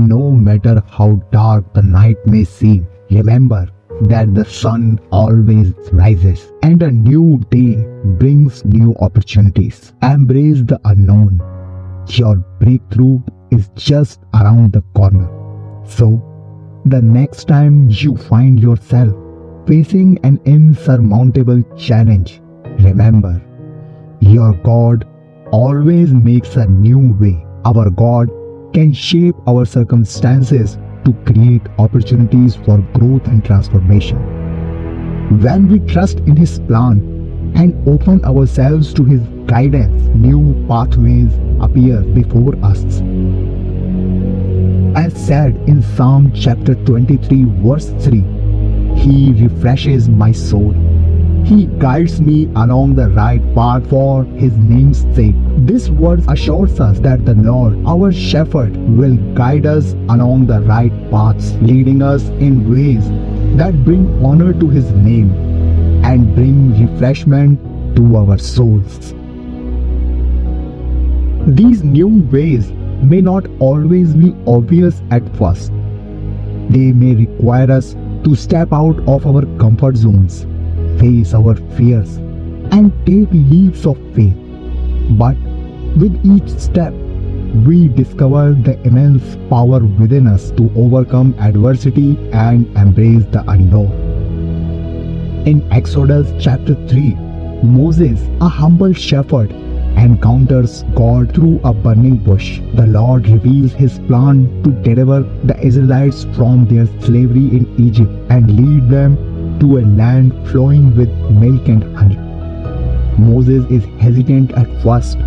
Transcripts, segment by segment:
No matter how dark the night may seem, remember that the sun always rises and a new day brings new opportunities. Embrace the unknown. Your breakthrough is just around the corner. So, the next time you find yourself facing an insurmountable challenge, remember, your God always makes a new way. Our God can shape our circumstances to create opportunities for growth and transformation. When we trust in His plan and open ourselves to His guidance, new pathways appear before us. As said in Psalm chapter 23 verse 3, He refreshes my soul. He guides me along the right path for His name's sake. This verse assures us that the Lord, our shepherd, will guide us along the right paths, leading us in ways that bring honor to His name and bring refreshment to our souls. These new ways may not always be obvious at first. They may require us to step out of our comfort zones, face our fears, and take leaps of faith. But with each step, we discover the immense power within us to overcome adversity and embrace the unknown. In Exodus chapter 3, Moses, a humble shepherd, encounters God through a burning bush. The Lord reveals His plan to deliver the Israelites from their slavery in Egypt and lead them to a land flowing with milk and honey. Moses is hesitant at first,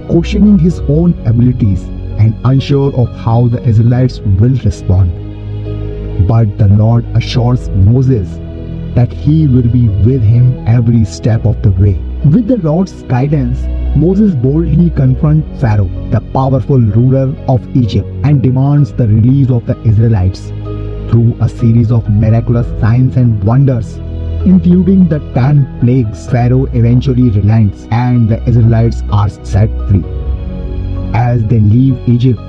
questioning his own abilities and unsure of how the Israelites will respond. But the Lord assures Moses that He will be with him every step of the way. With the Lord's guidance, Moses boldly confronts Pharaoh, the powerful ruler of Egypt, and demands the release of the Israelites. Through a series of miraculous signs and wonders, including the 10 plagues, Pharaoh eventually relents and the Israelites are set free. As they leave Egypt,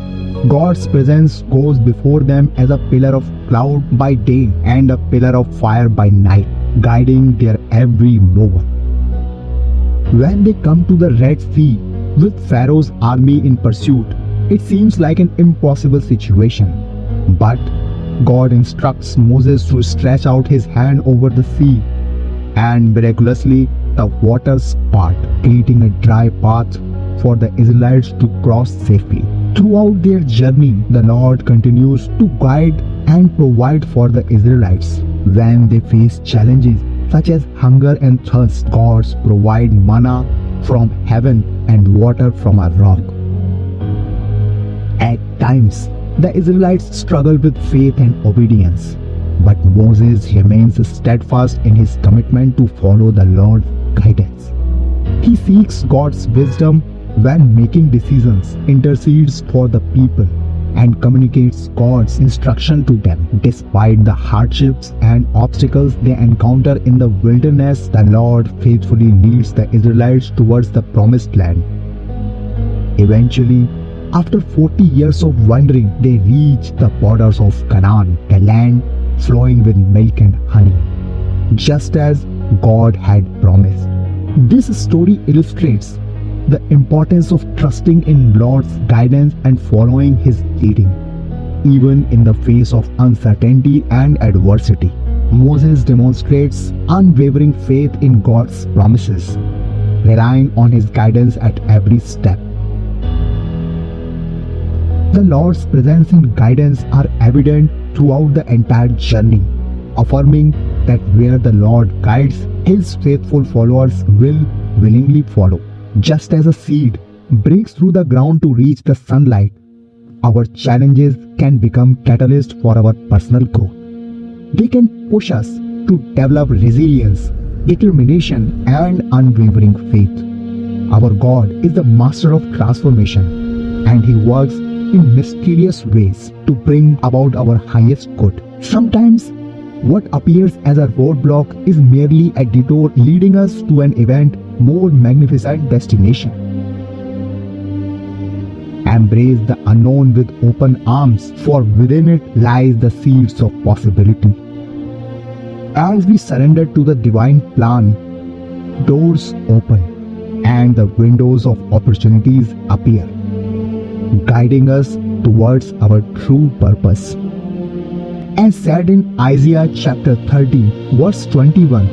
God's presence goes before them as a pillar of cloud by day and a pillar of fire by night, guiding their every move. When they come to the Red Sea with Pharaoh's army in pursuit, it seems like an impossible situation. But God instructs Moses to stretch out his hand over the sea, and miraculously the waters part, creating a dry path for the Israelites to cross safely. Throughout their journey, the Lord continues to guide and provide for the Israelites. When they face challenges such as hunger and thirst, God provides manna from heaven and water from a rock. At times, the Israelites struggle with faith and obedience, but Moses remains steadfast in his commitment to follow the Lord's guidance. He seeks God's wisdom when making decisions, intercedes for the people, and communicates God's instruction to them. Despite the hardships and obstacles they encounter in the wilderness, the Lord faithfully leads the Israelites towards the promised land. Eventually, after 40 years of wandering, they reach the borders of Canaan, a land flowing with milk and honey, just as God had promised. This story illustrates the importance of trusting in Lord's guidance and following His leading, even in the face of uncertainty and adversity. Moses demonstrates unwavering faith in God's promises, relying on His guidance at every step. The Lord's presence and guidance are evident throughout the entire journey, affirming that where the Lord guides, His faithful followers will willingly follow. Just as a seed breaks through the ground to reach the sunlight, our challenges can become catalysts for our personal growth. They can push us to develop resilience, determination, and unwavering faith. Our God is the master of transformation, and He works in mysterious ways to bring about our highest good. Sometimes, what appears as a roadblock is merely a detour leading us to an event more magnificent destination. Embrace the unknown with open arms, for within it lies the seeds of possibility. As we surrender to the divine plan, doors open and the windows of opportunities appear, guiding us towards our true purpose. As said in Isaiah chapter 30, verse 21,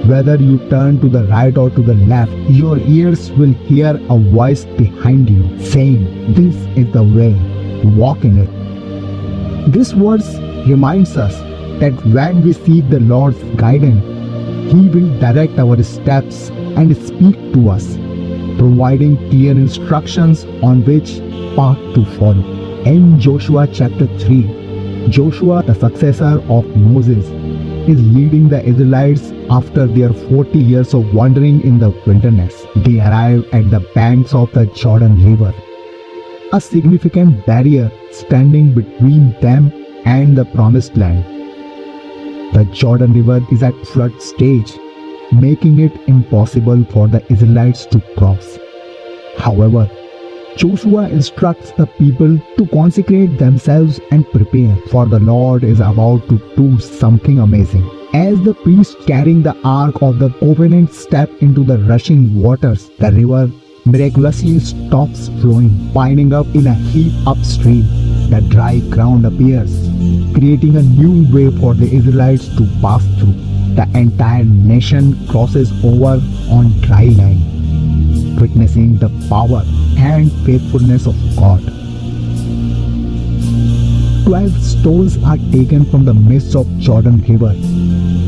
whether you turn to the right or to the left, your ears will hear a voice behind you saying, "This is the way, walk in it." This verse reminds us that when we seek the Lord's guidance, He will direct our steps and speak to us, providing clear instructions on which path to follow. In Joshua chapter 3, Joshua, the successor of Moses, is leading the Israelites after their 40 years of wandering in the wilderness. They arrive at the banks of the Jordan River, a significant barrier standing between them and the promised land. The Jordan River is at flood stage, making it impossible for the Israelites to cross. However, Joshua instructs the people to consecrate themselves and prepare, for the Lord is about to do something amazing. As the priests carrying the Ark of the Covenant step into the rushing waters, the river miraculously stops flowing, winding up in a heap upstream. The dry ground appears, creating a new way for the Israelites to pass through. The entire nation crosses over on dry land, witnessing the power and faithfulness of God. 12 stones are taken from the midst of Jordan River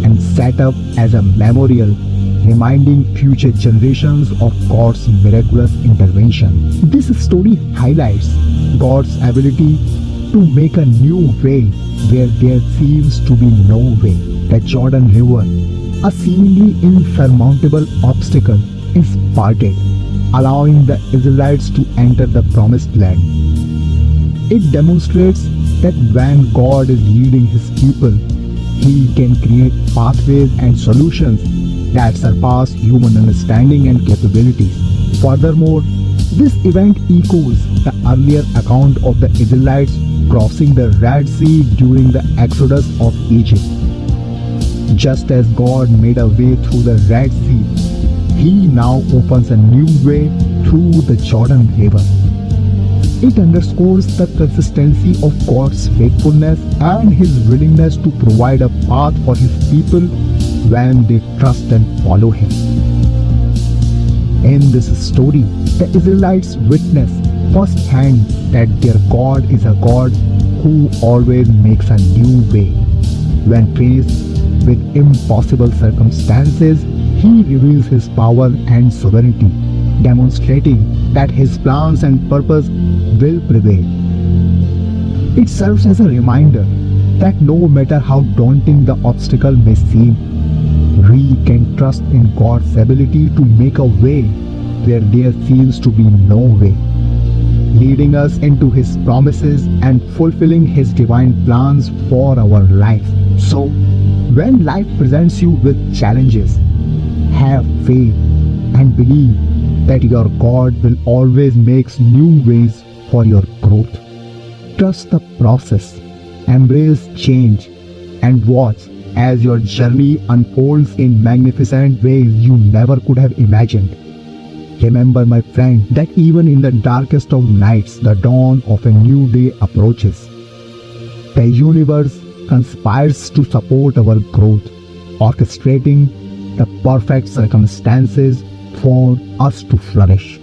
and set up as a memorial, reminding future generations of God's miraculous intervention. This story highlights God's ability to make a new way where there seems to be no way. The Jordan River, a seemingly insurmountable obstacle, is parted, allowing the Israelites to enter the promised land. It demonstrates that when God is leading His people, He can create pathways and solutions that surpass human understanding and capabilities. Furthermore, this event echoes the earlier account of the Israelites crossing the Red Sea during the Exodus of Egypt. Just as God made a way through the Red Sea, He now opens a new way through the Jordan River. It underscores the consistency of God's faithfulness and His willingness to provide a path for His people when they trust and follow Him. In this story, the Israelites witness firsthand that their God is a God who always makes a new way. When faced with impossible circumstances, He reveals His power and sovereignty, demonstrating that His plans and purpose will prevail. It serves as a reminder that no matter how daunting the obstacle may seem, we can trust in God's ability to make a way where there seems to be no way, leading us into His promises and fulfilling His divine plans for our life. So, when life presents you with challenges, have faith and believe that your God will always make new ways for your growth. Trust the process, embrace change, and watch as your journey unfolds in magnificent ways you never could have imagined. Remember, my friend, that even in the darkest of nights, the dawn of a new day approaches. The universe conspires to support our growth, orchestrating the perfect circumstances for us to flourish.